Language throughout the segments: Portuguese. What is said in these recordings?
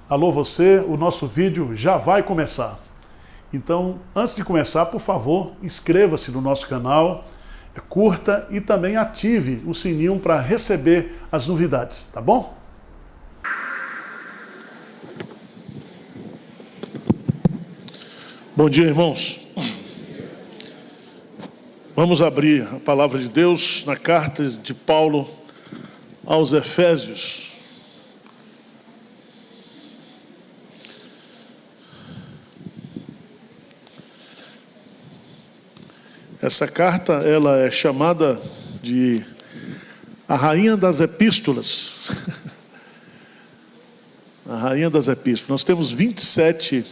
Alô você, o nosso vídeo já vai começar. Então, antes de começar, por favor, inscreva-se no nosso canal, curta e também ative o sininho para receber as novidades, tá bom? Bom dia, irmãos. Vamos abrir a palavra de Deus na carta de Paulo aos Efésios. Essa carta, ela é chamada de a Rainha das Epístolas. A Rainha das Epístolas. Nós temos 27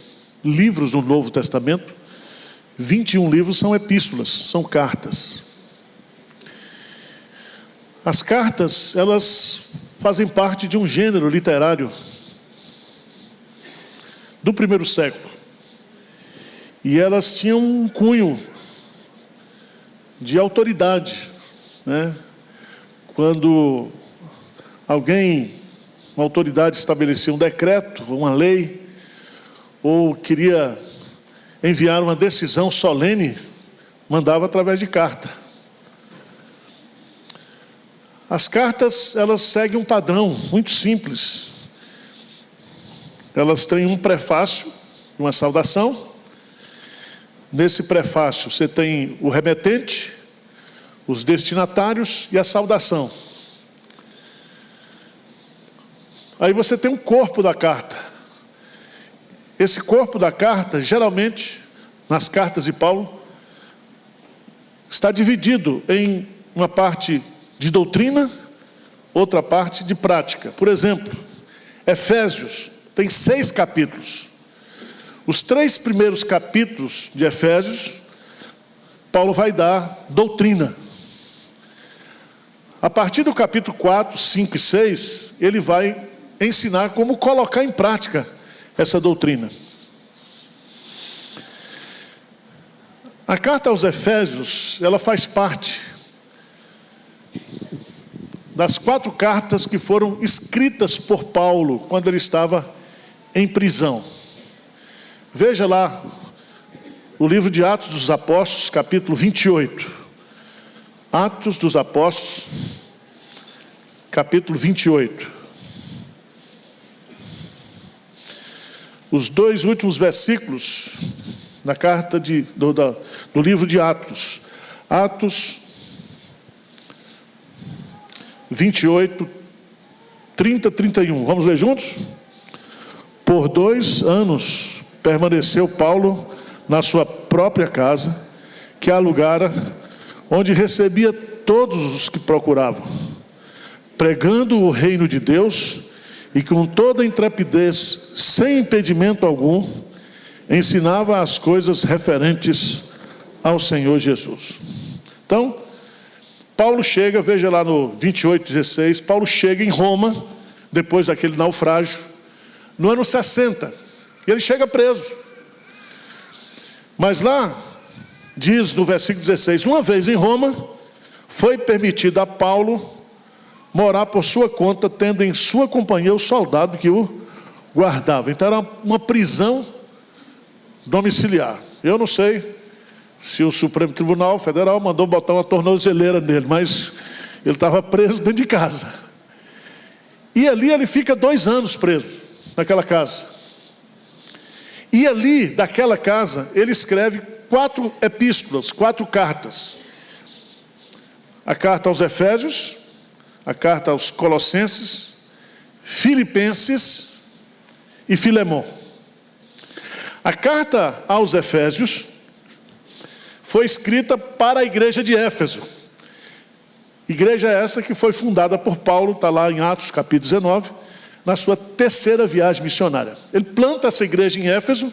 livros no Novo Testamento, 21 livros são epístolas, são cartas. As cartas, elas fazem parte de um gênero literário do primeiro século. E elas tinham um cunho de autoridade, né? Quando uma autoridade estabelecia um decreto, uma lei, ou queria enviar uma decisão solene, mandava através de carta. As cartas, elas seguem um padrão muito simples. Elas têm um prefácio, uma saudação. Nesse prefácio você tem o remetente, os destinatários e a saudação. Aí você tem um corpo da carta. Esse corpo da carta, geralmente, nas cartas de Paulo, está dividido em uma parte de doutrina, outra parte de prática. Por exemplo, Efésios tem 6 capítulos. Os 3 primeiros capítulos de Efésios, Paulo vai dar doutrina. A partir do capítulo 4, 5 e 6, ele vai ensinar como colocar em prática essa doutrina. A carta aos Efésios, ela faz parte das 4 cartas que foram escritas por Paulo quando ele estava em prisão. Veja lá o livro de Atos dos Apóstolos, capítulo 28. Atos dos Apóstolos, capítulo 28. Os 2 últimos versículos da carta do livro de Atos. Atos 28, 30, 31. Vamos ler juntos? Por 2 anos permaneceu Paulo na sua própria casa, que alugara, onde recebia todos os que procuravam, pregando o reino de Deus e com toda intrepidez, sem impedimento algum, ensinava as coisas referentes ao Senhor Jesus. Então, Paulo chega, veja lá no 28:16, Paulo chega em Roma, depois daquele naufrágio, no ano 60. Ele chega preso. Mas lá, diz no versículo 16, uma vez em Roma, foi permitido a Paulo morar por sua conta, tendo em sua companhia o soldado que o guardava. Então era uma prisão domiciliar. Eu não sei se o Supremo Tribunal Federal mandou botar uma tornozeleira nele, mas ele estava preso dentro de casa. E ali ele fica 2 anos preso, naquela casa. E ali, daquela casa, ele escreve 4 epístolas, 4 cartas. A carta aos Efésios, a carta aos Colossenses, Filipenses e Filemão. A carta aos Efésios foi escrita para a igreja de Éfeso. Igreja essa que foi fundada por Paulo, está lá em Atos capítulo 19, na sua 3ª viagem missionária. Ele planta essa igreja em Éfeso,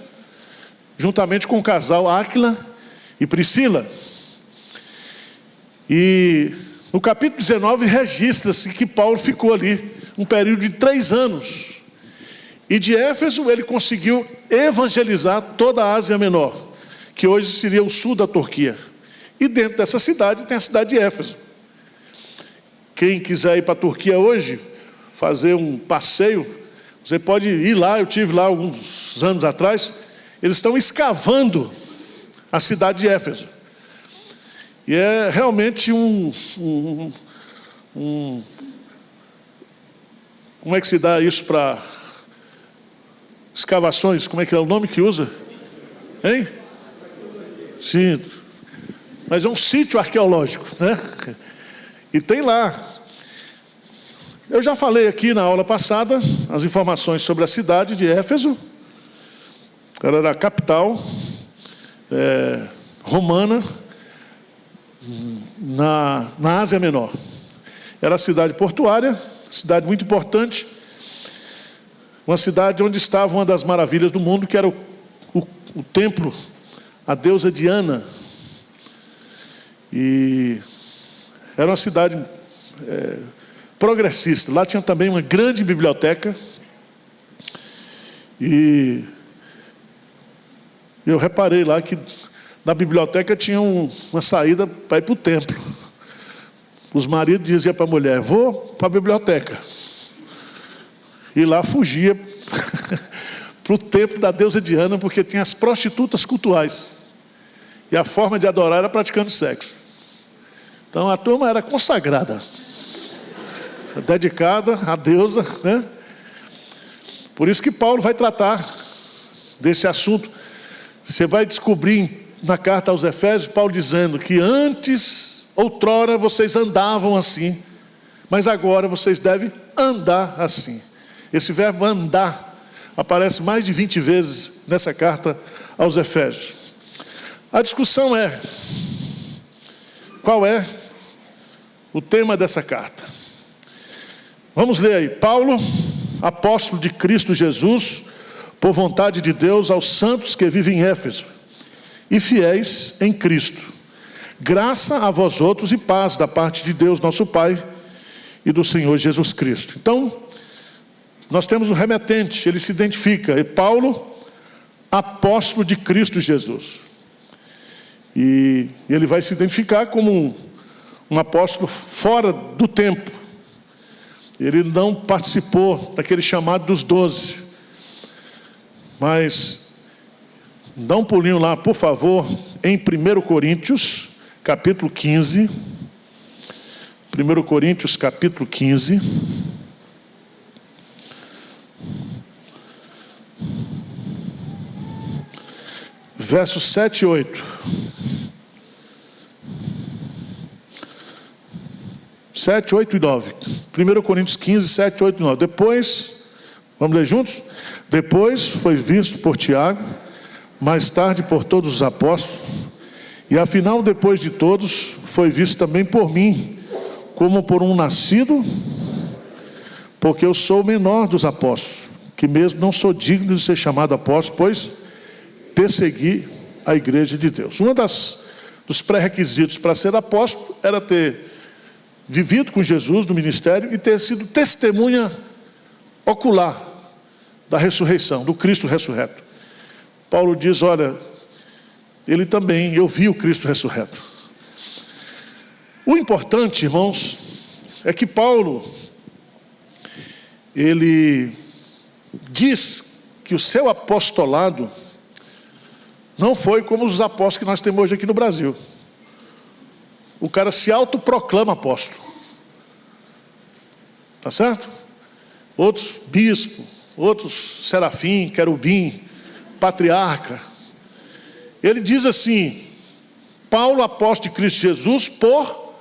juntamente com o casal Áquila e Priscila. E no capítulo 19 registra-se que Paulo ficou ali um período de 3 anos. E de Éfeso ele conseguiu evangelizar toda a Ásia Menor, que hoje seria o sul da Turquia. E dentro dessa cidade tem a cidade de Éfeso. Quem quiser ir para a Turquia hoje, fazer um passeio, Você pode ir lá, eu tive lá alguns anos atrás, eles estão escavando a cidade de Éfeso. E é realmente como é que se dá isso para escavações? Como é que é o nome que usa? Hein? Sim. Mas é um sítio arqueológico, né? E tem lá. Eu já falei aqui na aula passada as informações sobre a cidade de Éfeso. Ela era a capital romana na Ásia Menor. Era a cidade portuária, cidade muito importante. Uma cidade onde estava uma das maravilhas do mundo, que era o templo, a deusa Diana. E era uma cidade progressista. Lá tinha também uma grande biblioteca. E eu reparei lá que na biblioteca tinha uma saída para ir para o templo. Os maridos diziam para a mulher: vou para a biblioteca. E lá fugia para o templo da deusa Diana, porque tinha as prostitutas cultuais. E a forma de adorar era praticando sexo. Então a turma era consagrada, dedicada à deusa, né? Por isso que Paulo vai tratar desse assunto. Você vai descobrir na carta aos Efésios, Paulo dizendo que antes, outrora, vocês andavam assim, mas agora vocês devem andar assim. Esse verbo andar aparece mais de 20 vezes nessa carta aos Efésios. A discussão é: qual é o tema dessa carta? Vamos ler aí. Paulo, apóstolo de Cristo Jesus, por vontade de Deus, aos santos que vivem em Éfeso e fiéis em Cristo. Graça a vós outros e paz da parte de Deus, nosso Pai, e do Senhor Jesus Cristo. Então, nós temos um remetente, ele se identifica, é Paulo, apóstolo de Cristo Jesus. E ele vai se identificar como um apóstolo fora do tempo. Ele não participou daquele chamado dos 12. Mas, dá um pulinho lá, por favor, em 1 Coríntios, capítulo 15. 1 Coríntios, capítulo 15. Versos 7 e 8. 7, 8 e 9. 1 Coríntios 15, 7, 8 e 9. Depois, vamos ler juntos? Depois foi visto por Tiago, mais tarde por todos os apóstolos, e afinal, depois de todos, foi visto também por mim, como por um nascido, porque eu sou o menor dos apóstolos, que mesmo não sou digno de ser chamado apóstolo, pois persegui a igreja de Deus. Um dos pré-requisitos para ser apóstolo era ter vivido com Jesus no ministério e ter sido testemunha ocular da ressurreição, do Cristo ressurreto. Paulo diz: olha, ele também, eu vi o Cristo ressurreto. O importante, irmãos, é que Paulo, ele diz que o seu apostolado não foi como os apóstolos que nós temos hoje aqui no Brasil. O cara se autoproclama apóstolo. Tá certo? Outros bispo, outros serafim, querubim, patriarca. Ele diz assim: Paulo, apóstolo de Cristo Jesus, por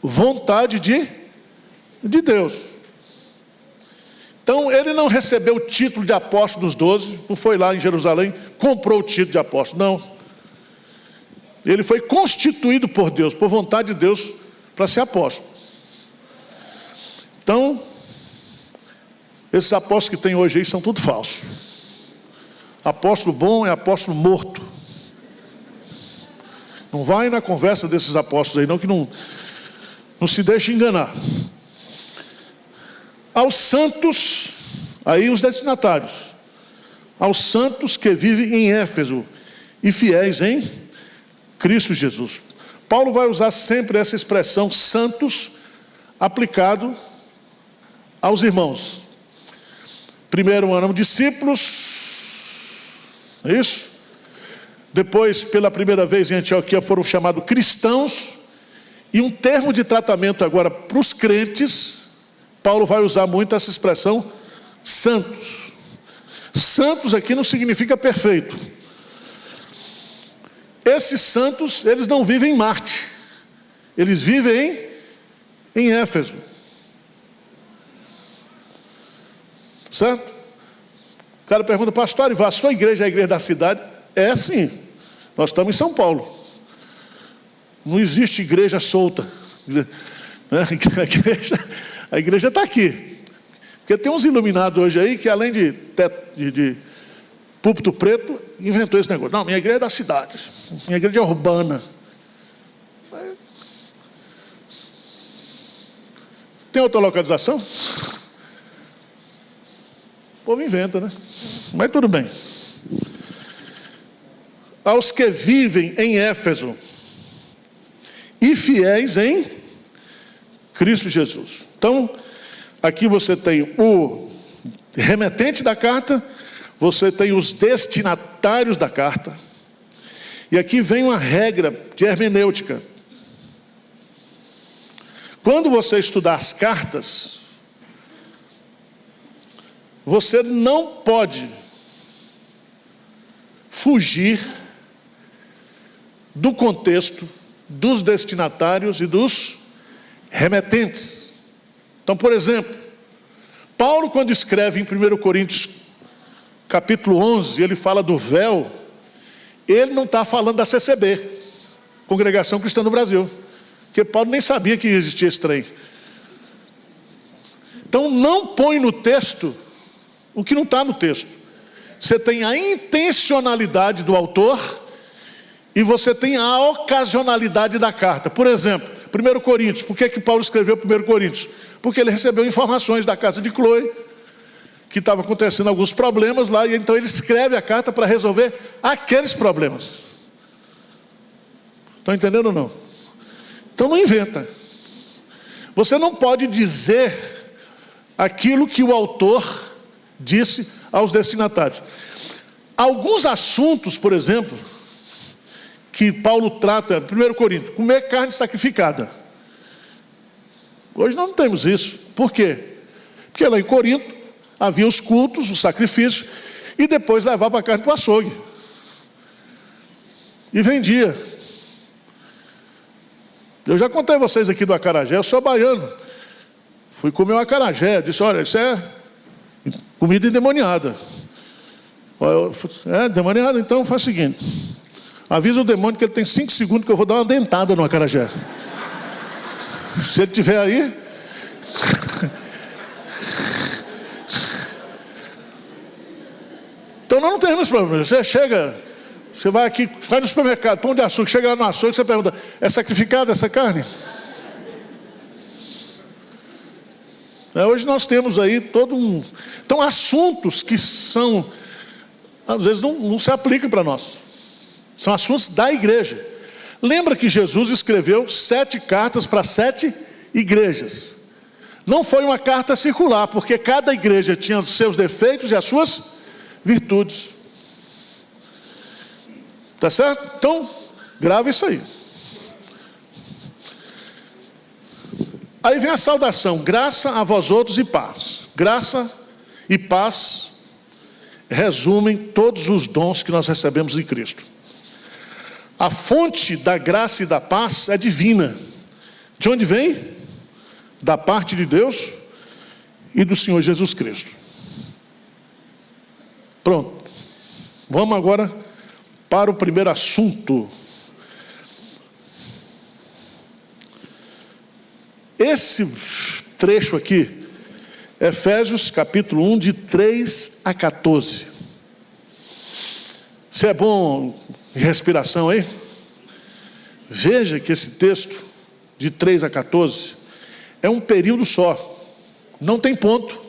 vontade de Deus. Então, ele não recebeu o título de apóstolo dos 12, não foi lá em Jerusalém, comprou o título de apóstolo, não. Ele foi constituído por Deus, por vontade de Deus, para ser apóstolo. Então, esses apóstolos que tem hoje aí são tudo falsos. Apóstolo bom é apóstolo morto. Não vai na conversa desses apóstolos aí não, que não se deixe enganar. Aos santos, aí os destinatários, aos santos que vivem em Éfeso e fiéis em Cristo Jesus. Paulo vai usar sempre essa expressão santos aplicado aos irmãos. Primeiro eram discípulos, é isso? Depois, pela primeira vez em Antioquia, foram chamados cristãos. E um termo de tratamento agora para os crentes, Paulo vai usar muito essa expressão, santos. Santos aqui não significa perfeito. Esses santos, eles não vivem em Marte. Eles vivem em Éfeso. Certo? O cara pergunta, pastor, a sua igreja é a igreja da cidade? É sim. Nós estamos em São Paulo. Não existe igreja solta. A igreja está aqui. Porque tem uns iluminados hoje aí que, além de púlpito preto, inventou esse negócio. Não, minha igreja é da cidade. Minha igreja é urbana. Tem outra localização? O povo inventa, né? Mas tudo bem. Aos que vivem em Éfeso e fiéis em Cristo Jesus. Então, aqui você tem o remetente da carta, você tem os destinatários da carta, e aqui vem uma regra de hermenêutica. Quando você estudar as cartas, você não pode fugir do contexto dos destinatários e dos remetentes. Então, por exemplo, Paulo, quando escreve em 1 Coríntios, capítulo 11, ele fala do véu, ele não está falando da CCB, Congregação Cristã do Brasil, porque Paulo nem sabia que existia esse trem. Então, não põe no texto o que não está no texto. Você tem a intencionalidade do autor e você tem a ocasionalidade da carta. Por exemplo, 1 Coríntios. Por que Paulo escreveu 1 Coríntios? Porque ele recebeu informações da casa de Cloe, que estava acontecendo alguns problemas lá, e então ele escreve a carta para resolver aqueles problemas. Estão entendendo ou não? Então não inventa. Você não pode dizer aquilo que o autor disse aos destinatários. Alguns assuntos, por exemplo, que Paulo trata, 1 Coríntios, comer carne sacrificada. Hoje nós não temos isso. Por quê? Porque lá em Corinto havia os cultos, os sacrifícios, e depois levava a carne para o açougue. E vendia. Eu já contei a vocês aqui do acarajé, eu sou baiano. Fui comer um acarajé, disse, olha, isso é comida endemoniada. É endemoniada? Então faz o seguinte, avisa o demônio que ele tem 5 segundos que eu vou dar uma dentada no acarajé. Se ele estiver aí... Então nós não temos problema. Você chega, você vai aqui, vai no supermercado, pão de açúcar, chega lá no açougue, você pergunta, é sacrificada essa carne? Hoje nós temos aí todo um... Então assuntos que são, às vezes não se aplicam para nós. São assuntos da igreja. Lembra que Jesus escreveu 7 cartas para 7 igrejas. Não foi uma carta circular, porque cada igreja tinha os seus defeitos e as suas virtudes. Tá certo? Então, grava isso aí. Aí vem a saudação, graça a vós outros e paz. Graça e paz resumem todos os dons que nós recebemos em Cristo. A fonte da graça e da paz é divina. De onde vem? Da parte de Deus e do Senhor Jesus Cristo. Pronto. Vamos agora para o primeiro assunto. Esse trecho aqui, Efésios capítulo 1, de 3 a 14. Se é bom respiração aí? Veja que esse texto, de 3 a 14, é um período só. Não tem ponto.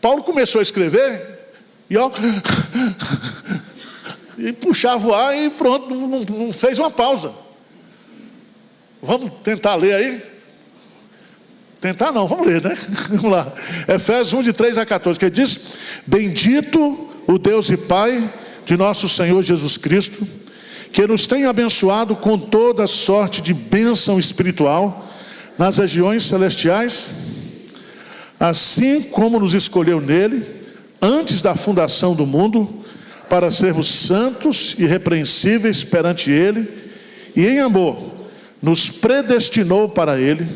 Paulo começou a escrever e ó, e puxava o ar e pronto, não fez uma pausa. Vamos tentar ler aí? Tentar não, vamos ler, né? Vamos lá. Efésios 1, de 3 a 14, que diz: bendito o Deus e Pai de nosso Senhor Jesus Cristo, que nos tem abençoado com toda sorte de bênção espiritual nas regiões celestiais, assim como nos escolheu nele, antes da fundação do mundo, para sermos santos e irrepreensíveis perante ele, e em amor nos predestinou para ele,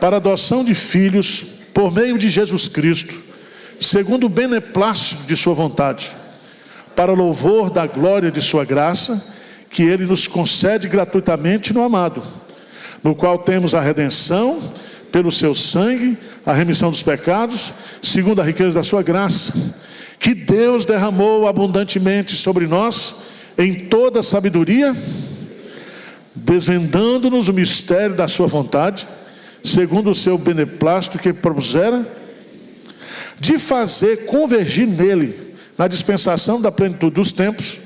para a adoção de filhos, por meio de Jesus Cristo, segundo o beneplácito de sua vontade, para louvor da glória de sua graça, que ele nos concede gratuitamente no amado, no qual temos a redenção, pelo seu sangue, a remissão dos pecados, segundo a riqueza da sua graça, que Deus derramou abundantemente sobre nós, em toda sabedoria, desvendando-nos o mistério da sua vontade, segundo o seu beneplácito que propusera, de fazer convergir nele, na dispensação da plenitude dos tempos,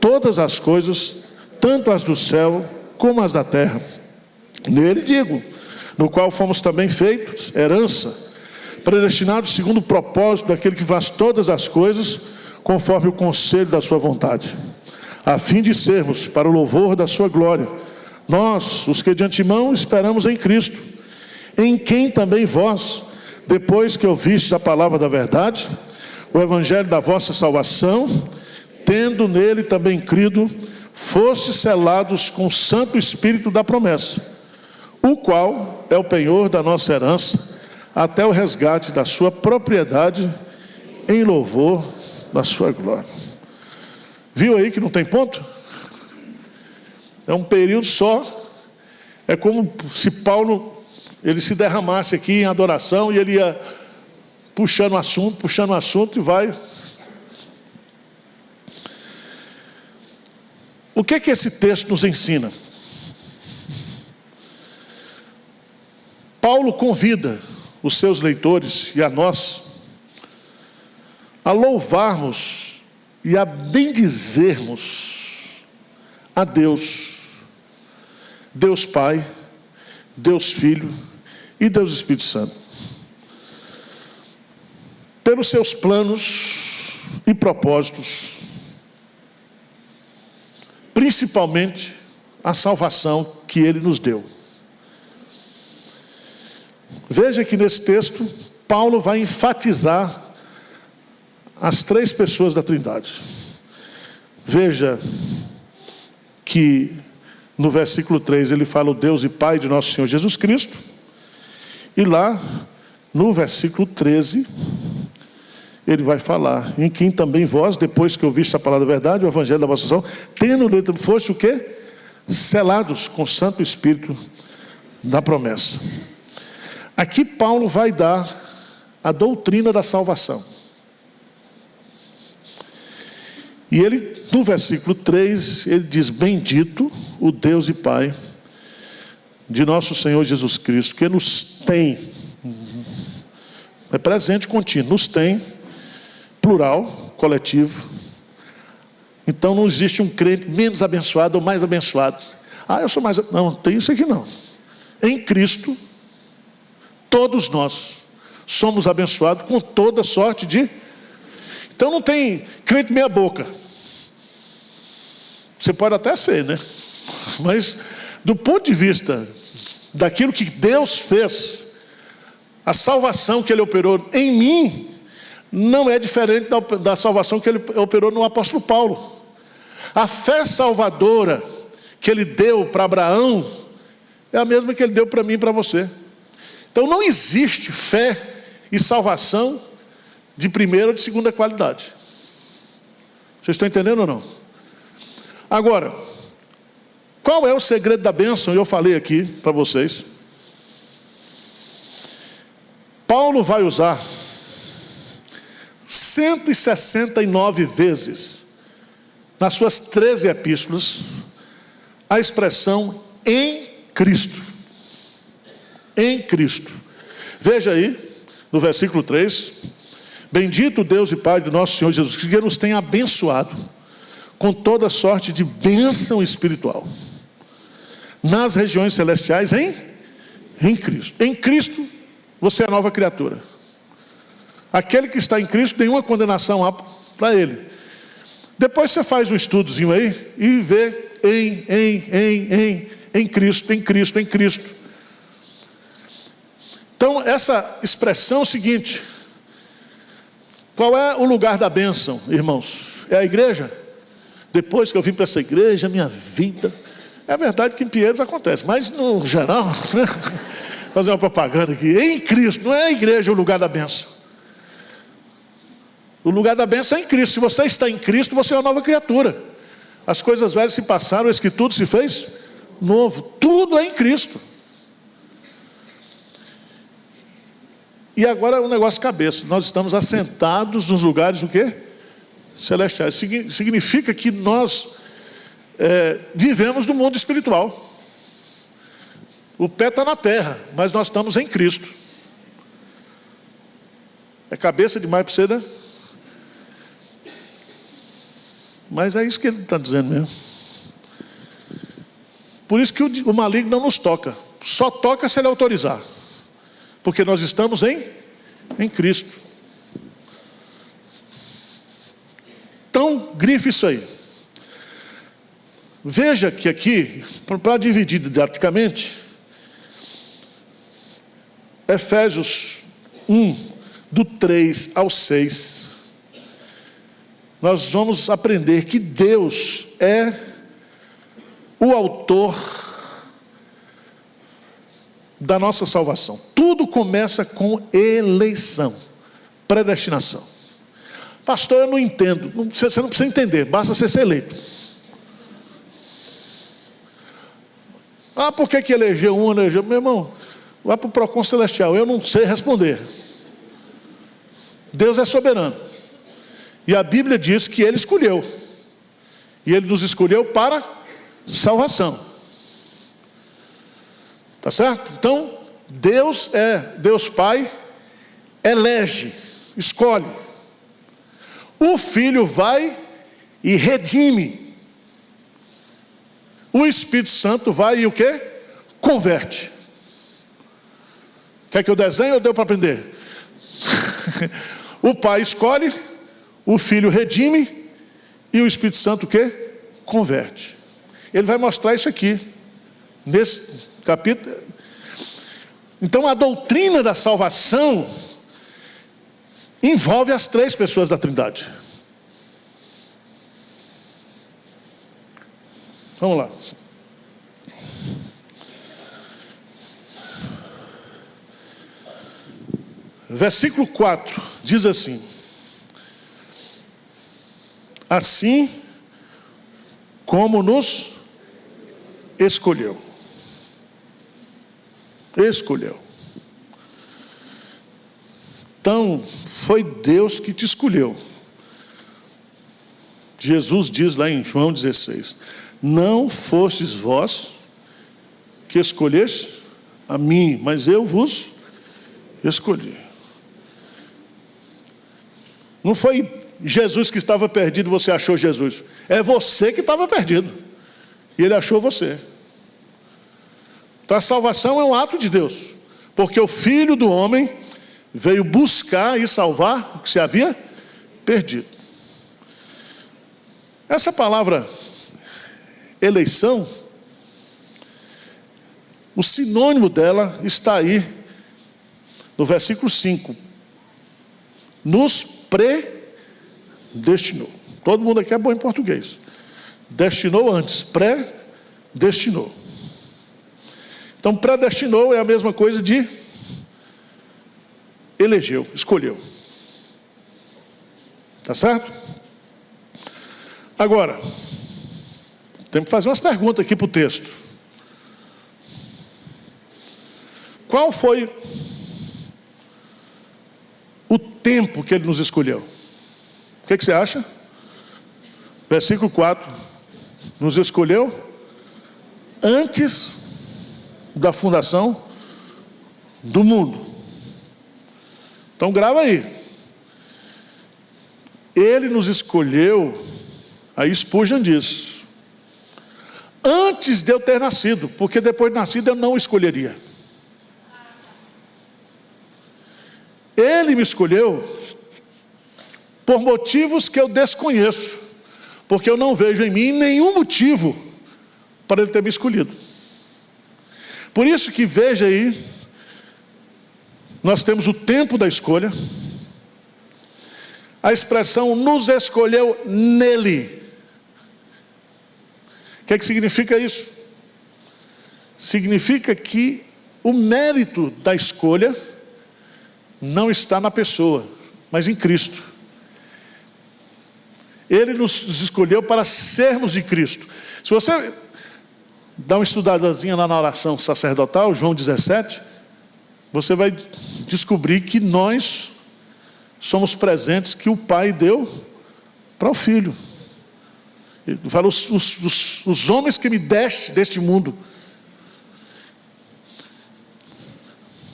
todas as coisas, tanto as do céu como as da terra. Nele digo, no qual fomos também feitos herança, predestinados segundo o propósito daquele que faz todas as coisas, conforme o conselho da sua vontade, a fim de sermos, para o louvor da sua glória, nós, os que de antemão esperamos em Cristo, em quem também vós, depois que ouvistes a palavra da verdade, o evangelho da vossa salvação, tendo nele também crido, fostes selados com o Santo Espírito da promessa, o qual é o penhor da nossa herança, até o resgate da sua propriedade, em louvor da sua glória. Viu aí que não tem ponto? É um período só. É como se Paulo, ele se derramasse aqui em adoração, e ele ia puxando o assunto e vai. O que é que esse texto nos ensina? Paulo convida os seus leitores e a nós a louvarmos e a bendizermos a Deus, Deus Pai, Deus Filho e Deus Espírito Santo, pelos seus planos e propósitos, principalmente a salvação que ele nos deu. Veja que nesse texto, Paulo vai enfatizar as três pessoas da Trindade. Veja que no versículo 3 ele fala o Deus e Pai de nosso Senhor Jesus Cristo, e lá no versículo 13 ele vai falar: em quem também vós, depois que ouviste a palavra da verdade, o evangelho da vossa salvação, tendo nele foste o quê? Selados com o Santo Espírito da promessa. Aqui Paulo vai dar a doutrina da salvação. E ele, no versículo 3, ele diz: bendito o Deus e Pai de nosso Senhor Jesus Cristo, que nos tem, é presente contínuo, nos tem, plural, coletivo. Então não existe um crente menos abençoado ou mais abençoado. Ah, eu sou mais... Não, tem isso aqui não. Em Cristo, todos nós somos abençoados com toda sorte de... Então não tem crente meia boca. Você pode até ser, né? Mas do ponto de vista daquilo que Deus fez, a salvação que ele operou em mim, não é diferente da salvação que ele operou no apóstolo Paulo. A fé salvadora que ele deu para Abraão é a mesma que ele deu para mim e para você. Então não existe fé e salvação de primeira ou de segunda qualidade. Vocês estão entendendo ou não? Agora, qual é o segredo da bênção? Eu falei aqui para vocês. Paulo vai usar 169 vezes nas suas 13 epístolas a expressão em Cristo. Em Cristo. Veja aí, no versículo 3, bendito Deus e Pai do nosso Senhor Jesus Cristo, que nos tem abençoado com toda sorte de bênção espiritual nas regiões celestiais em Cristo. Em Cristo você é nova criatura. Aquele que está em Cristo, nenhuma condenação há para ele. Depois você faz um estudozinho aí e vê em Cristo, em Cristo, em Cristo. Então, essa expressão é o seguinte: qual é o lugar da bênção, irmãos? É a igreja? Depois que eu vim para essa igreja, minha vida... É verdade que em Pinheiros acontece, mas no geral, né? Fazer uma propaganda aqui, em Cristo, não é a igreja o lugar da bênção. O lugar da bênção é em Cristo. Se você está em Cristo, você é uma nova criatura. As coisas velhas se passaram, eis que tudo se fez novo. Tudo é em Cristo. E agora o negócio cabeça. Nós estamos assentados nos lugares o quê? Celestiais. Significa que nós vivemos no mundo espiritual. O pé está na terra, mas nós estamos em Cristo. É cabeça demais para você, né? Mas é isso que ele está dizendo mesmo. Por isso que o maligno não nos toca. Só toca se ele autorizar. Porque nós estamos em Cristo. Então, grife isso aí. Veja que aqui, para dividir didaticamente, Efésios 1, do 3 ao 6, nós vamos aprender que Deus é o autor da nossa salvação. Tudo começa com eleição, predestinação. Pastor, eu não entendo. Você não precisa entender, basta você ser eleito. Ah, por que elegeu um, elegeu? Meu irmão, vai para o Procon Celestial, eu não sei responder. Deus é soberano. E a Bíblia diz que Ele escolheu. E Ele nos escolheu para salvação. Tá certo? Então, Deus Pai, elege, escolhe. O Filho vai e redime. O Espírito Santo vai e o quê? Converte. Quer que eu desenhe ou deu para aprender? O Pai escolhe, o Filho redime e o Espírito Santo o quê? Converte. Ele vai mostrar isso aqui, nesse capítulo. Então a doutrina da salvação envolve as três pessoas da Trindade. Vamos lá. Versículo 4 diz assim: assim como nos escolheu. Escolheu. Então, foi Deus que te escolheu. Jesus diz lá em João 16: não fostes vós que escolheste a mim, mas eu vos escolhi. Não foi Jesus que estava perdido, você achou Jesus. É você que estava perdido. E Ele achou você. Então a salvação é um ato de Deus. Porque o Filho do homem veio buscar e salvar o que se havia perdido. Essa palavra eleição, o sinônimo dela está aí no versículo 5. Nos predestinou. Todo mundo aqui é bom em português. Destinou antes, predestinou. Então, predestinou é a mesma coisa de elegeu, escolheu. Tá certo? Agora, temos que fazer umas perguntas aqui para o texto. Qual foi o tempo que Ele nos escolheu? O que você acha? Versículo 4. Nos escolheu antes da fundação do mundo. Então grava aí. Ele nos escolheu, aí Spurgeon diz, antes de eu ter nascido, porque depois de nascido eu não escolheria. Ele me escolheu por motivos que eu desconheço, porque eu não vejo em mim nenhum motivo para Ele ter me escolhido. Por isso que, veja aí, nós temos o tempo da escolha, a expressão nos escolheu nele. O que é que significa isso? Significa que o mérito da escolha não está na pessoa, mas em Cristo. Ele nos escolheu para sermos de Cristo. Se você dá uma estudadazinha lá na oração sacerdotal, João 17, você vai descobrir que nós somos presentes que o Pai deu para o Filho. Ele fala, os homens que me deste deste mundo.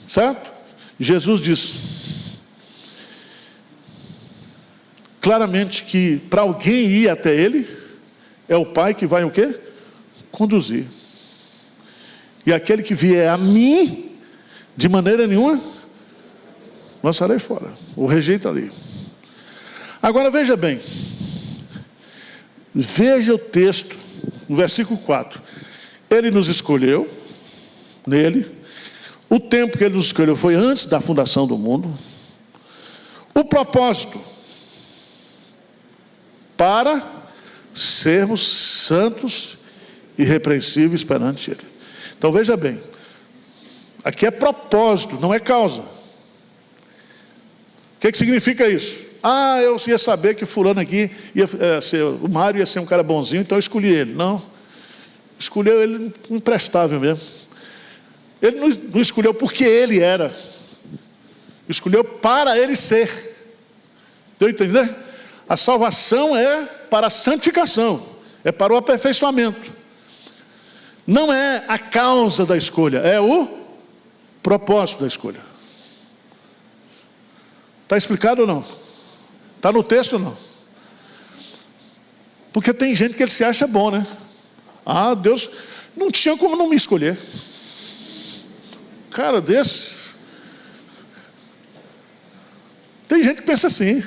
Certo? Jesus diz claramente que para alguém ir até Ele, é o Pai que vai o quê? Conduzir. E aquele que vier a mim, de maneira nenhuma, lançarei fora, o rejeitarei. Agora veja bem, veja o texto, no versículo 4. Ele nos escolheu, nele, o tempo que Ele nos escolheu foi antes da fundação do mundo. O propósito, para sermos santos e irrepreensíveis perante Ele. Então veja bem, aqui é propósito, não é causa. O que significa isso? Eu ia saber que fulano aqui, o Mário ia ser um cara bonzinho, então eu escolhi ele. Não, escolheu ele imprestável mesmo. Ele não escolheu porque ele era, escolheu para ele ser. Deu a entender? A salvação é para a santificação, é para o aperfeiçoamento. Não é a causa da escolha, é o propósito da escolha. Está explicado ou não? Está no texto ou não? Porque tem gente que ele se acha bom, né? Deus não tinha como não me escolher. Cara desse. Tem gente que pensa assim.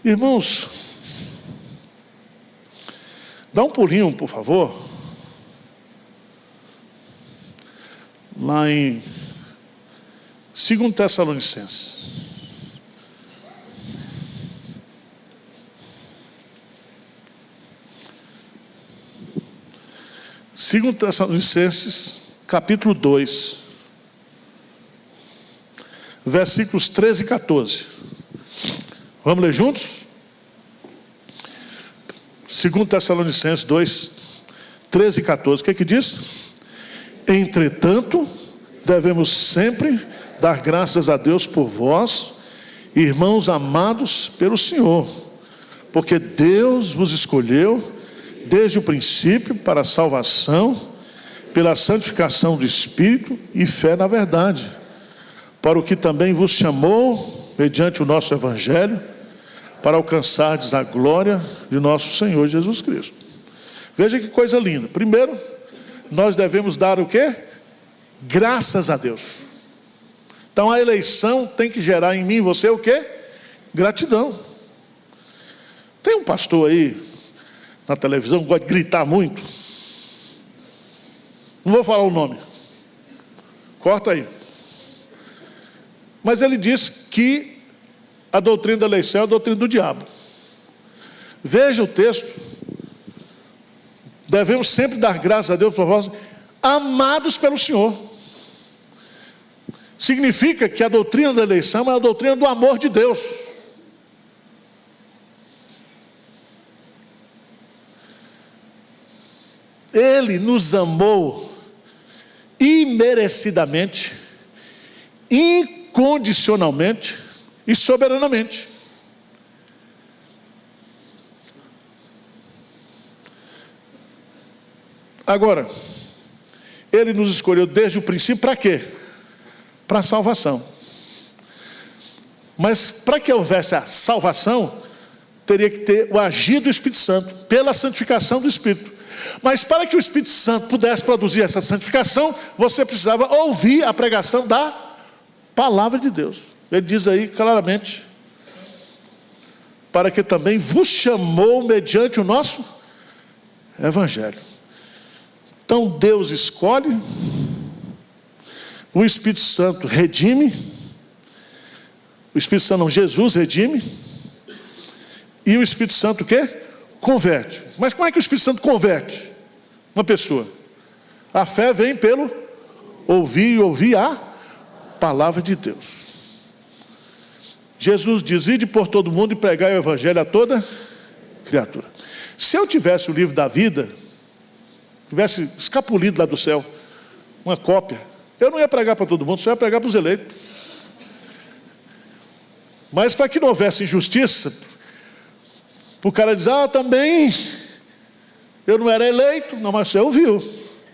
Irmãos, dá um pulinho, por favor, lá em 2 Tessalonicenses. Segundo Tessalonicenses, capítulo 2, versículos 13 e 14. Vamos ler juntos? 2 Tessalonicenses 2, 13 e 14. O que diz? Entretanto, devemos sempre dar graças a Deus por vós, irmãos amados pelo Senhor, porque Deus vos escolheu desde o princípio para a salvação, pela santificação do Espírito e fé na verdade, para o que também vos chamou, mediante o nosso Evangelho, para alcançardes a glória de nosso Senhor Jesus Cristo. Veja que coisa linda. Primeiro, nós devemos dar o quê? Graças a Deus. Então a eleição tem que gerar em mim e você o quê? Gratidão. Tem um pastor aí na televisão que gosta de gritar muito. Não vou falar o nome. Corta aí. Mas ele diz que a doutrina da eleição é a doutrina do diabo. Veja o texto. Devemos sempre dar graças a Deus por vós, amados pelo Senhor. Significa que a doutrina da eleição é a doutrina do amor de Deus. Ele nos amou imerecidamente, incondicionalmente e soberanamente. Agora, Ele nos escolheu desde o princípio para quê? Para a salvação. Mas para que houvesse a salvação, teria que ter o agir do Espírito Santo, pela santificação do Espírito. Mas para que o Espírito Santo pudesse produzir essa santificação, você precisava ouvir a pregação da palavra de Deus. Ele diz aí claramente, para que também vos chamou mediante o nosso evangelho. Então Deus escolhe, o Espírito Santo redime, o Espírito Santo não, Jesus redime, e o Espírito Santo o quê? Converte. Mas como é que o Espírito Santo converte uma pessoa? A fé vem pelo ouvir e ouvir a palavra de Deus. Jesus diz: ide por todo mundo e pregai o evangelho a toda criatura. Se eu tivesse o livro da vida, tivesse escapulido lá do céu, uma cópia, eu não ia pregar para todo mundo, só ia pregar para os eleitos. Mas para que não houvesse injustiça, o cara diz: também eu não era eleito. Não, mas você ouviu,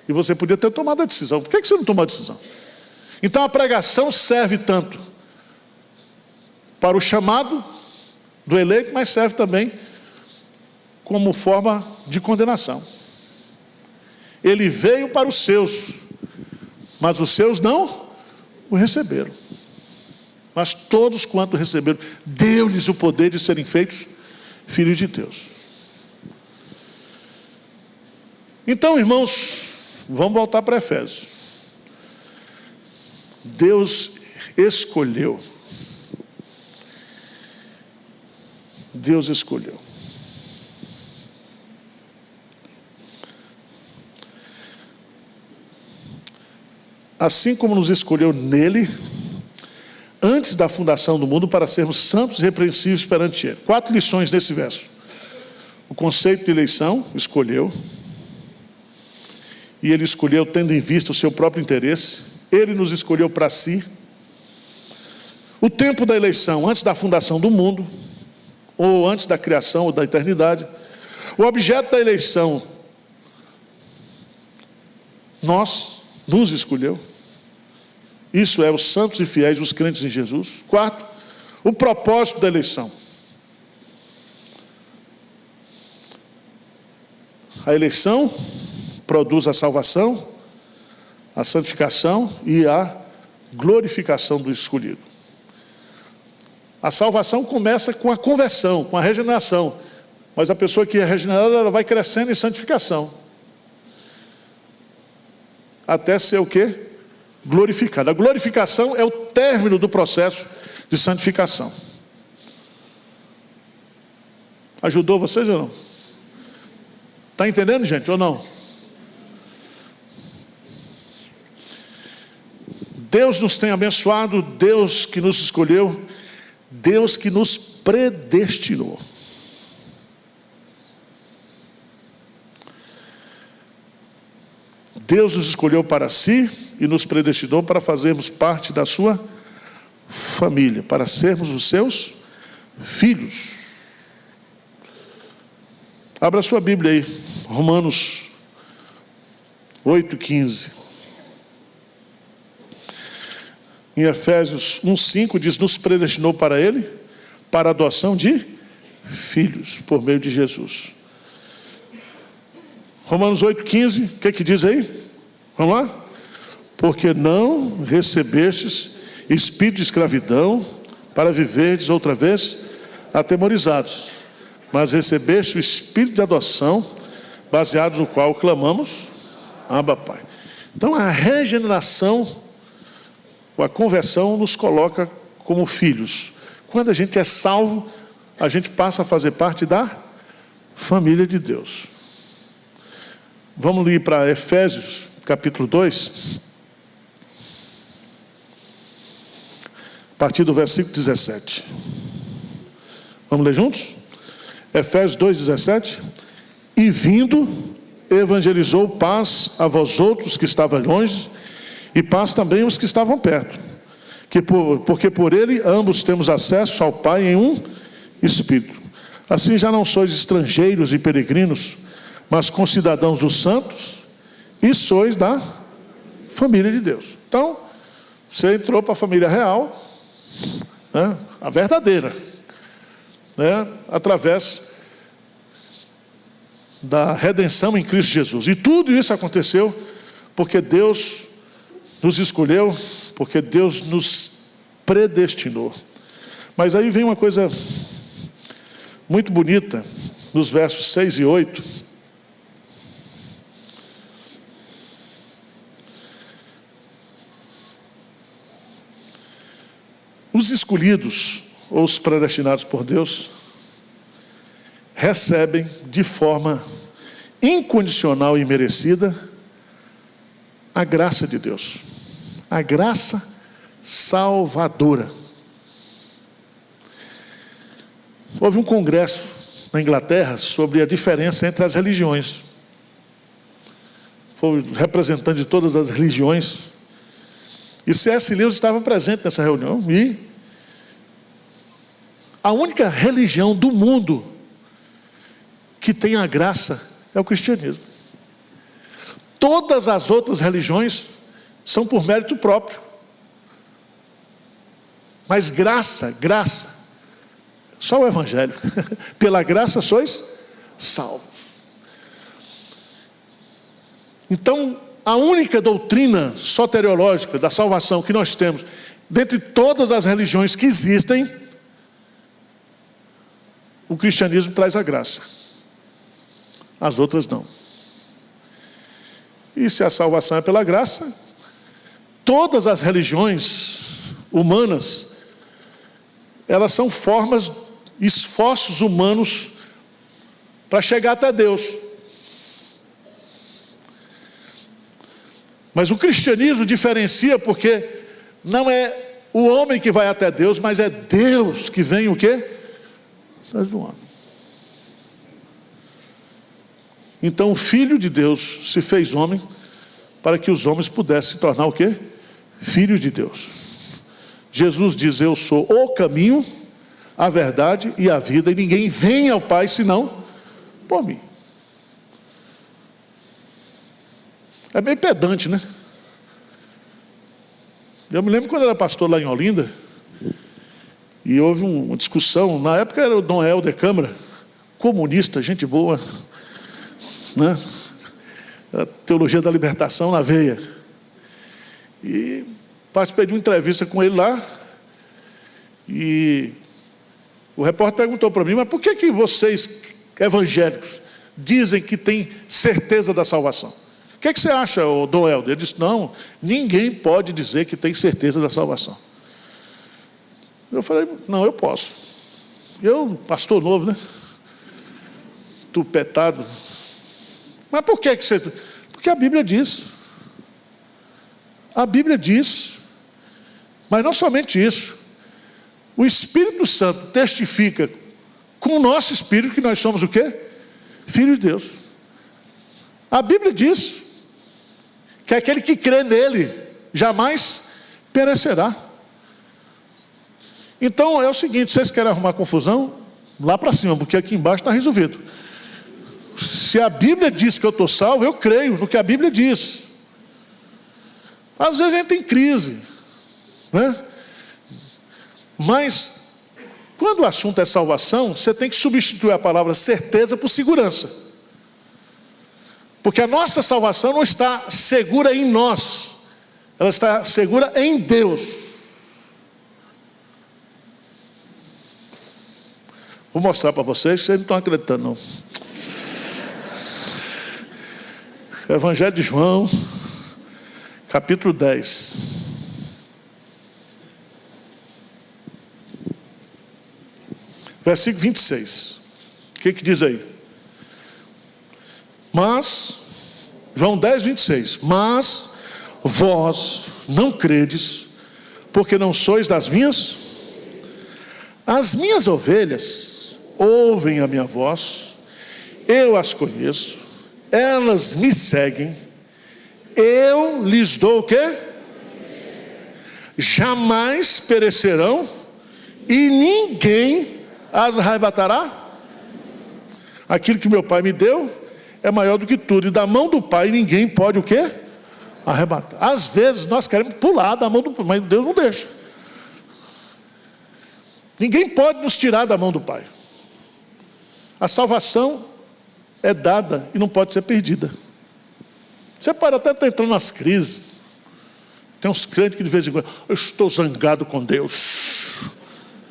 e você podia ter tomado a decisão. Por que você não tomou a decisão? Então a pregação serve tanto para o chamado do eleito, mas serve também como forma de condenação. Ele veio para os seus, mas os seus não o receberam. Mas todos quanto receberam, deu-lhes o poder de serem feitos filhos de Deus. Então, irmãos, vamos voltar para Efésios. Deus escolheu. Deus escolheu. Assim como nos escolheu nele, antes da fundação do mundo, para sermos santos e irrepreensíveis perante ele. 4 lições nesse verso. O conceito de eleição, escolheu. E ele escolheu tendo em vista o seu próprio interesse. Ele nos escolheu para si. O tempo da eleição, antes da fundação do mundo, ou antes da criação ou da eternidade. O objeto da eleição, nos escolheu. Isso é, os santos e fiéis, os crentes em Jesus. 4, o propósito da eleição. A eleição produz a salvação, a santificação e a glorificação do escolhido. A salvação começa com a conversão, com a regeneração. Mas a pessoa que é regenerada, ela vai crescendo em santificação. Até ser o quê? Glorificada. A glorificação é o término do processo de santificação. Ajudou vocês ou não? Está entendendo, gente, ou não? Deus nos tem abençoado, Deus que nos escolheu, Deus que nos predestinou. Deus nos escolheu para si e nos predestinou para fazermos parte da sua família, para sermos os seus filhos. Abra sua Bíblia aí, Romanos 8,15. Em Efésios 1,5 diz: nos predestinou para ele, para a adoção de filhos, por meio de Jesus. Romanos 8,15, o que diz aí? Vamos lá? Porque não recebestes espírito de escravidão para viverdes outra vez atemorizados, mas recebeste o espírito de adoção, baseado no qual clamamos: Abba, Pai. Então a regeneração, a conversão nos coloca como filhos. Quando a gente é salvo, a gente passa a fazer parte da família de Deus. Vamos ler para Efésios, capítulo 2, a partir do versículo 17. Vamos ler juntos? Efésios 2,17. E vindo, evangelizou paz a vós outros que estavam longe, e paz também aos que estavam perto. Porque por ele ambos temos acesso ao Pai em um Espírito. Assim já não sois estrangeiros e peregrinos, mas concidadãos dos santos, e sois da família de Deus. Então, você entrou para a família real, né, a verdadeira, né, através da redenção em Cristo Jesus. E tudo isso aconteceu porque Deus nos escolheu, porque Deus nos predestinou. Mas aí vem uma coisa muito bonita, nos versos 6 e 8. Os escolhidos, ou os predestinados por Deus, recebem de forma incondicional e merecida a graça de Deus, a graça salvadora. Houve um congresso na Inglaterra sobre a diferença entre as religiões. Foi representante de todas as religiões. E C.S. Lewis estava presente nessa reunião. E a única religião do mundo que tem a graça é o cristianismo. Todas as outras religiões são por mérito próprio. Mas graça, só o Evangelho. Pela graça sois salvos. Então, a única doutrina soteriológica da salvação que nós temos, dentre todas as religiões que existem, o cristianismo traz a graça. As outras não. E se a salvação é pela graça, todas as religiões humanas, elas são formas, esforços humanos para chegar até Deus. Mas o cristianismo diferencia porque não é o homem que vai até Deus, mas é Deus que vem o quê? Atrás do homem. Então o Filho de Deus se fez homem para que os homens pudessem se tornar o quê? Filhos de Deus. Jesus diz: eu sou o caminho, a verdade e a vida, e ninguém vem ao Pai senão por mim. É meio pedante, né? Eu me lembro quando eu era pastor lá em Olinda, e houve uma discussão, na época era o Dom Helder Câmara, comunista, gente boa, né? A teologia da libertação na veia. E participei de uma entrevista com ele lá, e o repórter perguntou para mim: mas por que vocês, evangélicos, dizem que têm certeza da salvação? O que você acha, Dom Helder? Ele disse: não, ninguém pode dizer que tem certeza da salvação. Eu falei: não, eu posso. Eu, pastor novo, né? Tupetado. Mas por que você... Porque a Bíblia diz. A Bíblia diz. Mas não somente isso. O Espírito Santo testifica com o nosso espírito que nós somos o quê? Filhos de Deus. A Bíblia diz que aquele que crê nele jamais perecerá. Então é o seguinte: vocês querem arrumar confusão? Lá para cima, porque aqui embaixo está resolvido. Se a Bíblia diz que eu estou salvo, eu creio no que a Bíblia diz. Às vezes a gente tem crise, né? Mas quando o assunto é salvação, você tem que substituir a palavra certeza por segurança. Porque a nossa salvação não está segura em nós, ela está segura em Deus. Vou mostrar para vocês, vocês não estão acreditando não. Evangelho de João, capítulo 10. Versículo 26. O que diz aí? Mas, João 10, 26. Mas vós não credes, porque não sois das minhas. As minhas ovelhas ouvem a minha voz, eu as conheço, elas me seguem, eu lhes dou o quê? Jamais perecerão, e ninguém as arrebatará. Aquilo que meu Pai me deu é maior do que tudo, e da mão do Pai ninguém pode o quê? Arrebatar. Às vezes nós queremos pular da mão do Pai, mas Deus não deixa. Ninguém pode nos tirar da mão do Pai. A salvação é dada e não pode ser perdida. Você pode até estar entrando nas crises, Tem uns crentes que de vez em quando, eu estou zangado com Deus.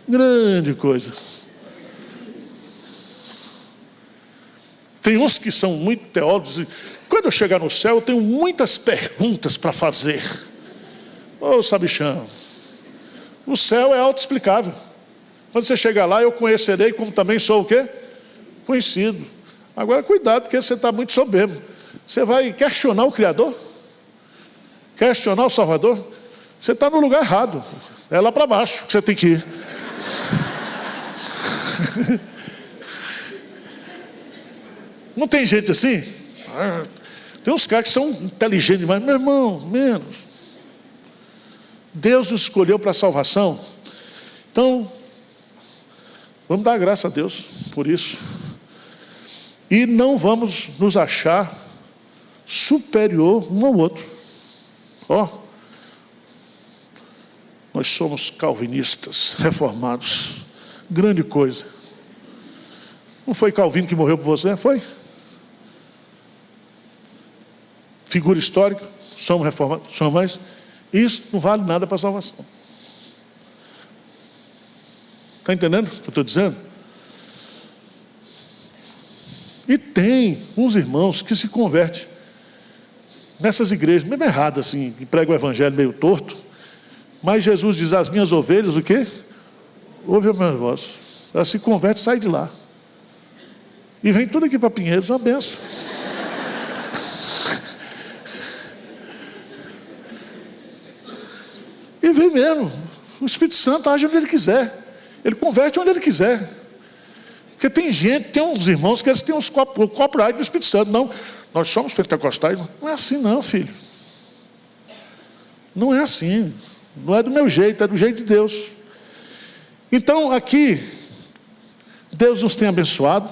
Grande coisa. Tem uns que são muito teólogos e quando eu chegar no céu eu tenho muitas perguntas para fazer. Ô sabichão, o céu é autoexplicável. Quando você chegar lá eu conhecerei como também sou o quê? Conhecido. Agora cuidado porque você está muito soberbo. Você vai questionar o Criador? Questionar o Salvador? Você está no lugar errado. É lá para baixo que você tem que ir. Não tem gente assim? Tem uns caras que são inteligentes demais. Meu irmão, menos. Deus nos escolheu para a salvação. Então, vamos dar graça a Deus por isso. E não vamos nos achar superior um ao outro. Nós somos calvinistas, reformados. Grande coisa. Não foi Calvino que morreu por você? Foi? Figura histórica, somos reformados, somos mais. Isso não vale nada para a salvação. Está entendendo o que eu estou dizendo? E tem uns irmãos que se convertem nessas igrejas, mesmo erradas assim, que pregam o evangelho meio torto, mas Jesus diz, as minhas ovelhas, o quê? Ouve a minha voz. Ela se converte e sai de lá. E vem tudo aqui para Pinheiros, uma benção. E vem mesmo. O Espírito Santo age onde ele quiser. Ele converte onde ele quiser. Porque tem gente, tem uns irmãos que eles têm os copyright do Espírito Santo. Não, nós somos pentecostais. Não é assim não, filho. Não é assim. Não é do meu jeito, é do jeito de Deus. Então aqui, Deus nos tem abençoado.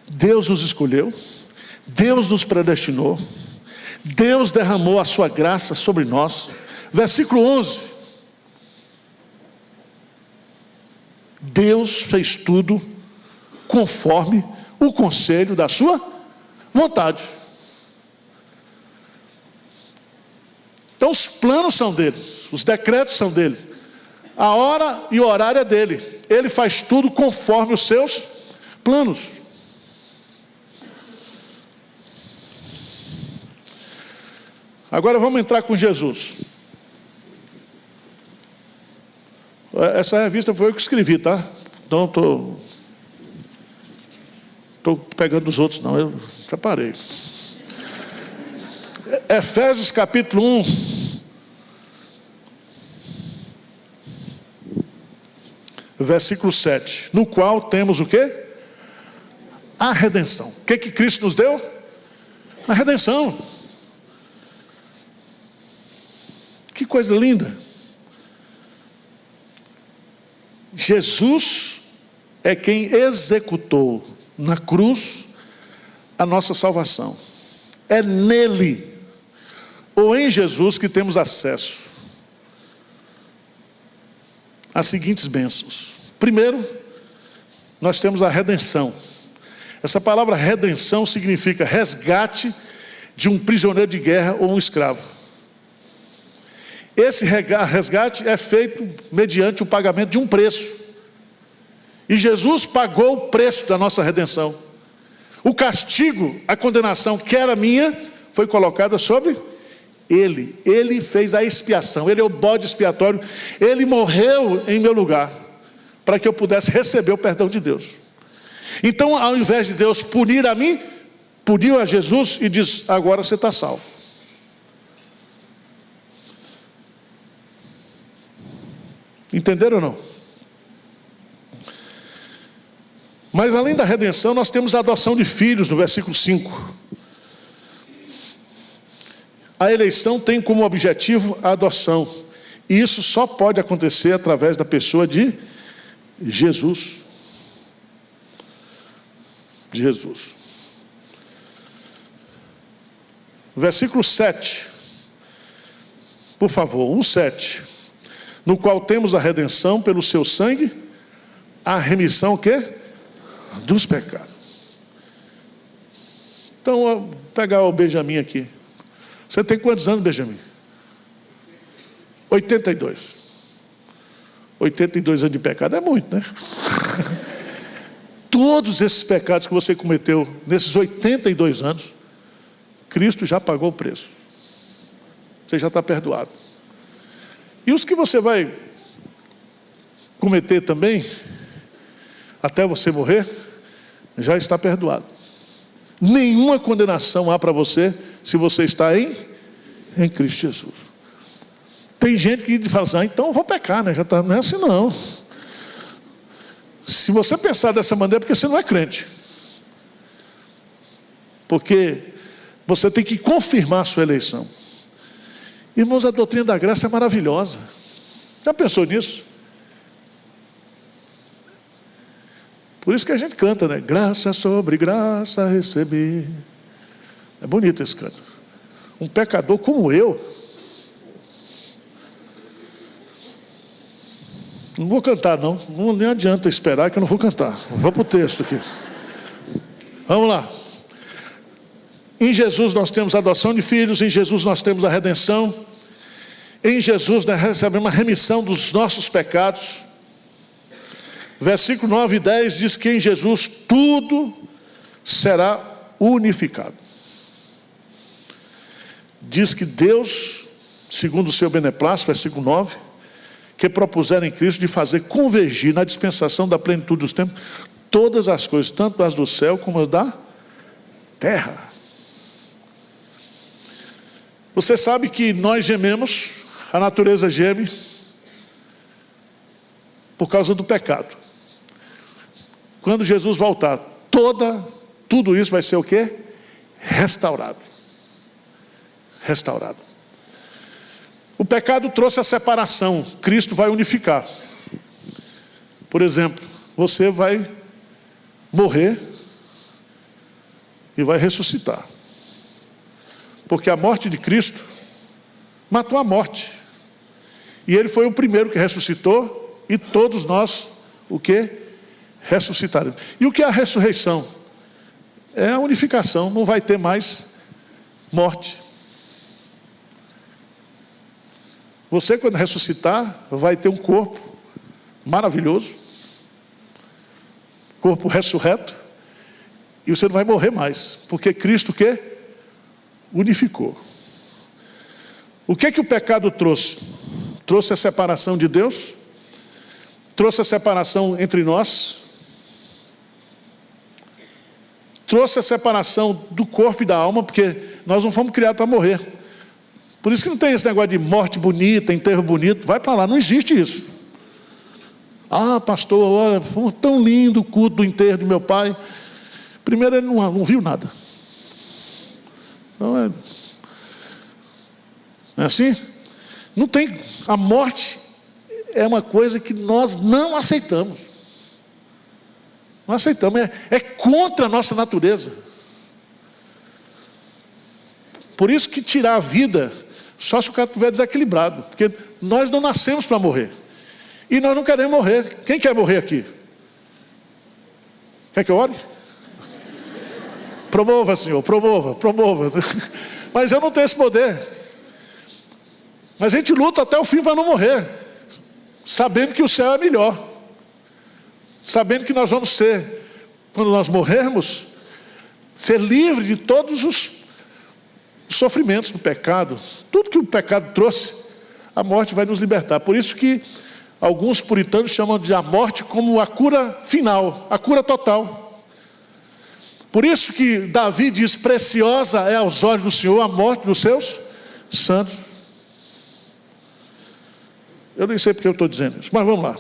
Deus nos escolheu. Deus nos predestinou. Deus derramou a sua graça sobre nós. Versículo 11. Deus fez tudo conforme o conselho da sua vontade. Então os planos são deles, os decretos são dele, a hora e o horário é dele. Ele faz tudo conforme os seus planos. Agora vamos entrar com Jesus. Essa revista foi eu que escrevi, tá? Então estou pegando dos outros, não, eu já parei. Efésios capítulo 1, versículo 7, no qual temos o quê? A redenção. O que Cristo nos deu? A redenção. Que coisa linda. Jesus é quem executou na cruz a nossa salvação. É nele, ou em Jesus, que temos acesso às seguintes bênçãos. Primeiro, nós temos a redenção. Essa palavra redenção significa resgate de um prisioneiro de guerra ou um escravo. Esse resgate é feito mediante o pagamento de um preço. E Jesus pagou o preço da nossa redenção. O castigo, a condenação que era minha, foi colocada sobre ele. Ele fez a expiação, ele é o bode expiatório. Ele morreu em meu lugar, para que eu pudesse receber o perdão de Deus. Então, ao invés de Deus punir a mim, puniu a Jesus e diz, agora você está salvo. Entenderam ou não? Mas além da redenção, nós temos a adoção de filhos, no versículo 5. A eleição tem como objetivo a adoção. E isso só pode acontecer através da pessoa de Jesus. Jesus. Versículo 7. Por favor, 1:7. No qual temos a redenção pelo seu sangue, a remissão o quê? Dos pecados. Então, vou pegar o Benjamin aqui. Você tem quantos anos, Benjamin? 82. 82 anos de pecado é muito, né? Todos esses pecados que você cometeu nesses 82 anos, Cristo já pagou o preço. Você já está perdoado. E os que você vai cometer também, até você morrer, já está perdoado. Nenhuma condenação há para você, se você está em Cristo Jesus. Tem gente que fala assim, então eu vou pecar, né? Já tá, não é assim não. Se você pensar dessa maneira, é porque você não é crente. Porque você tem que confirmar a sua eleição. Irmãos, a doutrina da graça é maravilhosa. Já pensou nisso? Por isso que a gente canta, né? Graça sobre graça receber. É bonito esse canto. Um pecador como eu, não vou cantar não, nem adianta esperar que eu não vou cantar. Vou para o texto aqui. Vamos lá. Em Jesus nós temos a adoção de filhos, em Jesus nós temos a redenção, em Jesus nós recebemos a remissão dos nossos pecados. Versículo 9 e 10 diz que em Jesus tudo será unificado. Diz que Deus, segundo o seu beneplácito, versículo 9, que propuseram em Cristo de fazer convergir na dispensação da plenitude dos tempos todas as coisas, tanto as do céu como as da terra. Você sabe que nós gememos, a natureza geme por causa do pecado. Quando Jesus voltar, tudo isso vai ser o quê? Restaurado. Restaurado. O pecado trouxe a separação, Cristo vai unificar. Por exemplo, você vai morrer e vai ressuscitar. Porque a morte de Cristo matou a morte. E Ele foi o primeiro que ressuscitou e todos nós, o quê? Ressuscitaremos. E o que é a ressurreição? É a unificação, não vai ter mais morte. Você, quando ressuscitar, vai ter um corpo maravilhoso, corpo ressurreto, e você não vai morrer mais, porque Cristo o quê? Unificou. O que é que o pecado trouxe? Trouxe a separação de Deus, trouxe a separação entre nós, trouxe a separação do corpo e da alma, porque nós não fomos criados para morrer. Por isso que não tem esse negócio de morte bonita, enterro bonito, vai para lá, não existe isso. Ah, pastor, olha, foi tão lindo o culto do enterro do meu pai. Primeiro ele não viu nada. Então não é assim? Não tem, a morte é uma coisa que nós não aceitamos. Não aceitamos, é contra a nossa natureza. Por isso que tirar a vida, só se o cara estiver desequilibrado, porque nós não nascemos para morrer. E nós não queremos morrer. Quem quer morrer aqui? Quer que eu ore? Promova, Senhor, promova. Mas eu não tenho esse poder. Mas a gente luta até o fim para não morrer, sabendo que o céu é melhor. Sabendo que nós vamos ser, quando nós morrermos, ser livres de todos os sofrimentos do pecado. Tudo que o pecado trouxe, a morte vai nos libertar. Por isso que alguns puritanos chamam de a morte como a cura final, a cura total. Por isso que Davi diz, preciosa é aos olhos do Senhor a morte dos seus santos. Eu nem sei porque eu estou dizendo isso, mas vamos lá.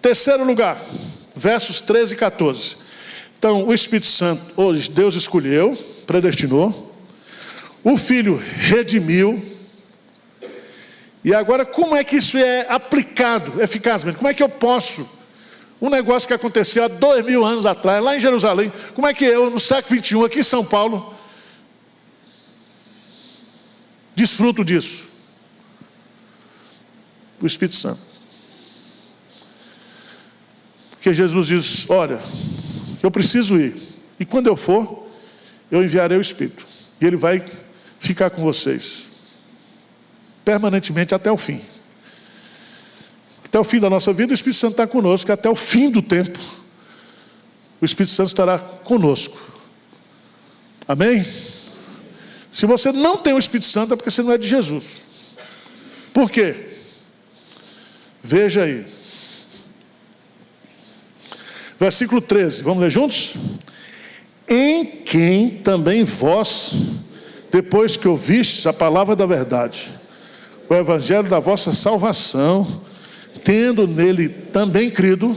Terceiro lugar, versos 13 e 14. Então, o Espírito Santo, hoje, Deus escolheu, predestinou. O Filho redimiu. E agora, como é que isso é aplicado eficazmente? Como é que eu posso, um negócio que aconteceu há 2000 anos atrás, lá em Jerusalém, como é que eu, no século XXI, aqui em São Paulo, desfruto disso? O Espírito Santo. Porque Jesus diz, olha, eu preciso ir, e quando eu for, eu enviarei o Espírito, e ele vai ficar com vocês. permanentemente até o fim. Até o fim da nossa vida, o Espírito Santo está conosco. Até o fim do tempo, o Espírito Santo estará conosco. Amém? Se você não tem o Espírito Santo, é porque você não é de Jesus. Por quê? Veja aí. Versículo 13, vamos ler juntos? Em quem também vós, depois que ouvistes a palavra da verdade, o evangelho da vossa salvação, tendo nele também crido,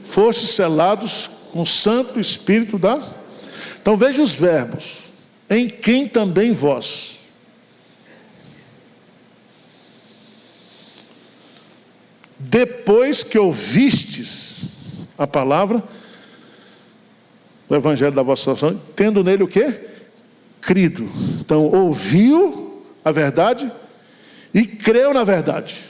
fostes selados com o Santo Espírito da... Então veja os verbos. Em quem também vós. Depois que ouvistes a palavra, o evangelho da vossa salvação, tendo nele o quê? Crido. Então, ouviu a verdade e creu na verdade.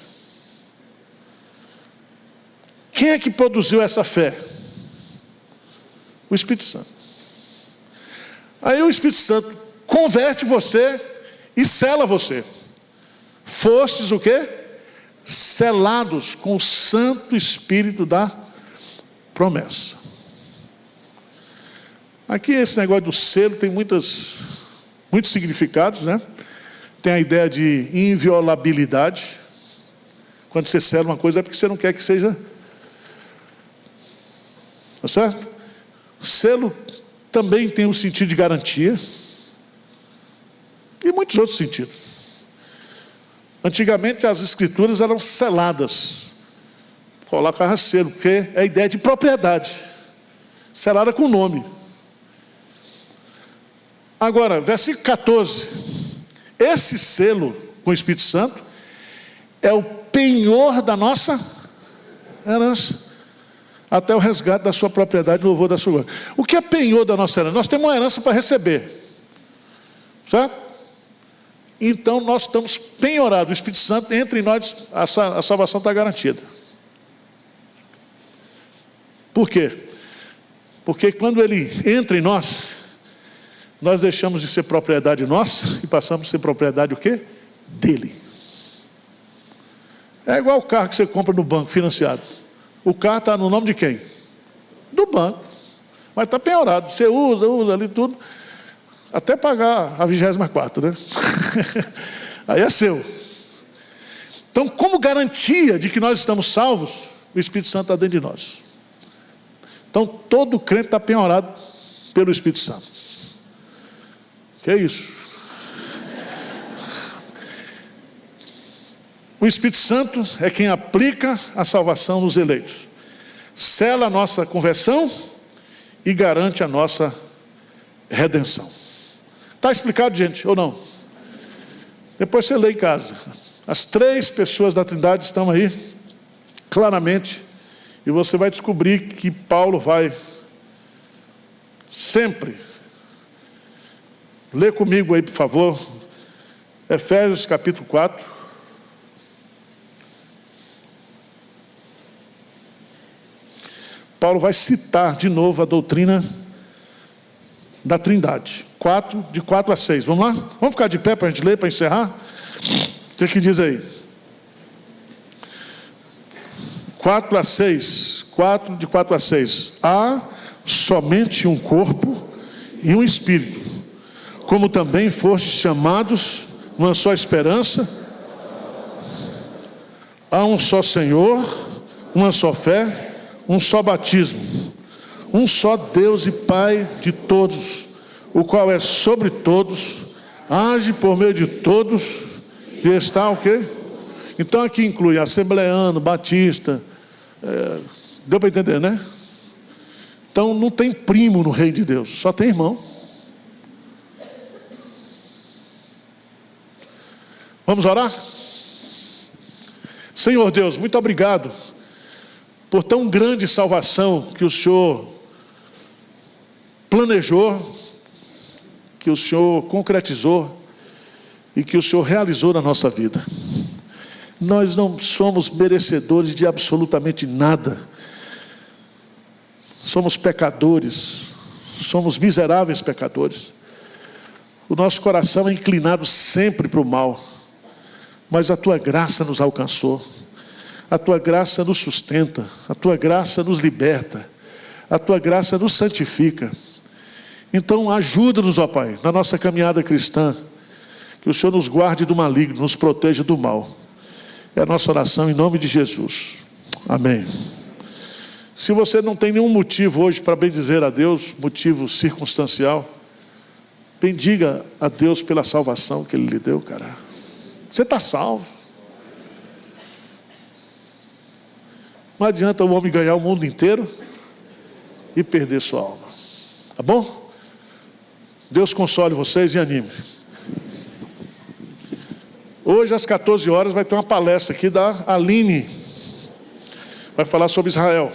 Quem é que produziu essa fé? O Espírito Santo. Aí o Espírito Santo converte você e sela você. Fostes o quê? Selados com o Santo Espírito da promessa. Aqui esse negócio do selo tem muitos significados, né? Tem a ideia de inviolabilidade. Quando você sela uma coisa é porque você não quer que seja... Tá certo? Selo também tem o sentido de garantia. E muitos outros sentidos. Antigamente as escrituras eram seladas. Colocava selo, porque é a ideia de propriedade. Selada com nome. Agora, versículo 14. Esse selo com o Espírito Santo é o penhor da nossa herança. Até o resgate da sua propriedade, o louvor da sua glória. O que é penhor da nossa herança? Nós temos uma herança para receber. Certo? Então nós estamos penhorados. O Espírito Santo, entre nós, a salvação está garantida. Por quê? Porque quando ele entra em nós, nós deixamos de ser propriedade nossa e passamos a ser propriedade o quê? Dele. É igual o carro que você compra no banco financiado. O carro está no nome de quem? Do banco. Mas está penhorado. Você usa ali tudo. Até pagar a 24ª, né? Aí é seu. Então, como garantia de que nós estamos salvos, o Espírito Santo está dentro de nós. Então, todo crente está penhorado pelo Espírito Santo. Que é isso? O Espírito Santo é quem aplica a salvação nos eleitos. Sela a nossa conversão e garante a nossa redenção. Está explicado, gente, ou não? Depois você lê em casa. As 3 pessoas da Trindade estão aí, claramente. E você vai descobrir que Paulo vai sempre... Lê comigo aí, por favor. Efésios capítulo 4. Paulo vai citar de novo a doutrina da Trindade. De 4 a 6. Vamos lá? Vamos ficar de pé para a gente ler, para encerrar? O que diz aí? 4 a 6. De 4 a 6. Há somente um corpo e um espírito, como também fostes chamados numa só esperança. Há um só Senhor, uma só fé, um só batismo, um só Deus e Pai de todos, o qual é sobre todos, age por meio de todos e está o quê? Então aqui inclui assembleano, batista, deu para entender, né? Então não tem primo no reino de Deus, só tem irmão. Vamos orar? Senhor Deus, muito obrigado por tão grande salvação que o Senhor planejou, que o Senhor concretizou e que o Senhor realizou na nossa vida. Nós não somos merecedores de absolutamente nada. Somos pecadores, somos miseráveis pecadores. O nosso coração é inclinado sempre para o mal. mas a tua graça nos alcançou. A tua graça nos sustenta, a tua graça nos liberta, a tua graça nos santifica. Então ajuda-nos, ó Pai, na nossa caminhada cristã, que o Senhor nos guarde do maligno, nos proteja do mal. É a nossa oração em nome de Jesus. Amém. Se você não tem nenhum motivo hoje para bendizer a Deus, motivo circunstancial, bendiga a Deus pela salvação que Ele lhe deu, cara. Você está salvo. Não adianta o homem ganhar o mundo inteiro e perder sua alma. Tá bom? Deus console vocês e anime. Hoje às 14 horas vai ter uma palestra aqui da Aline. Vai falar sobre Israel.